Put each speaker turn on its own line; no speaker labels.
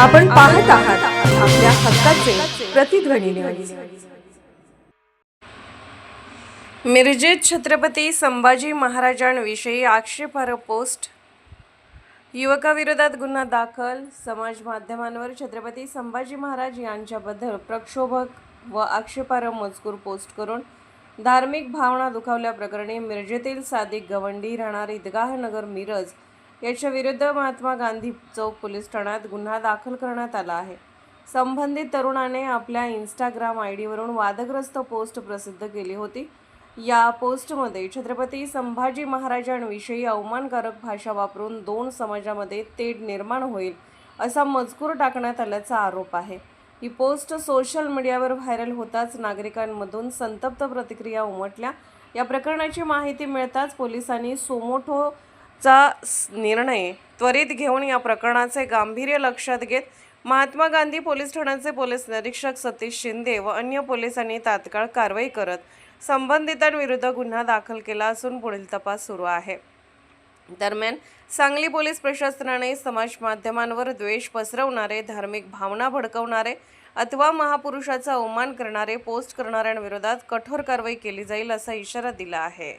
आपण पाहत आहात आपल्या हक्काचे प्रतिध्वनी न्यूज। मिरजेत छत्रपती संभाजी महाराजांविषयी आक्षेपार्ह पोस्ट, युवकाविरोधात गुन्हा दाखल। समाज माध्यमांवर छत्रपती संभाजी महाराज यांच्याबद्दल प्रक्षोभक व आक्षेपार्ह मजकूर पोस्ट करून धार्मिक भावना दुखावल्याप्रकरणी मिरजेतील सादिक गवंडी राहणार ईदगाह नगर मिरज याच्या विरुद्ध महात्मा गांधी चौक पोलीस ठाण्यात गुन्हा दाखल करण्यात आला आहे। संबंधित तरुणाने आपल्या इंस्टाग्राम आयडीवरून वादग्रस्त पोस्ट प्रसिद्ध केली होती। या पोस्टमध्ये छत्रपती संभाजी महाराजांविषयी अवमानकारक भाषा वापरून दोन समाजामध्ये तेढ निर्माण होईल असा मजकूर टाकण्यात आल्याचा आरोप आहे। ही पोस्ट सोशल मीडियावर व्हायरल होताच नागरिकांमधून संतप्त प्रतिक्रिया उमटल्या। या प्रकरणाची माहिती मिळताच पोलिसांनी सुमोटोचा निर्णय त्वरित घेऊन या प्रकरणाचे गांभीर्य लक्षात घेत महात्मा गांधी पोलीस ठाण्याचे पोलीस निरीक्षक सतीश शिंदे व अन्य पोलिसांनी तात्काळ कारवाई करत संबंधितांविरुद्ध गुन्हा दाखल केला असून पुढील तपास सुरू आहे। दरम्यान सांगली पोलीस प्रशासनाने समाज माध्यमांवर द्वेष पसरवणारे, धार्मिक भावना भडकवणारे अथवा महापुरुषाचा अवमान करणारे पोस्ट करणाऱ्यांविरोधात कठोर कारवाई केली जाईल असा इशारा दिला आहे।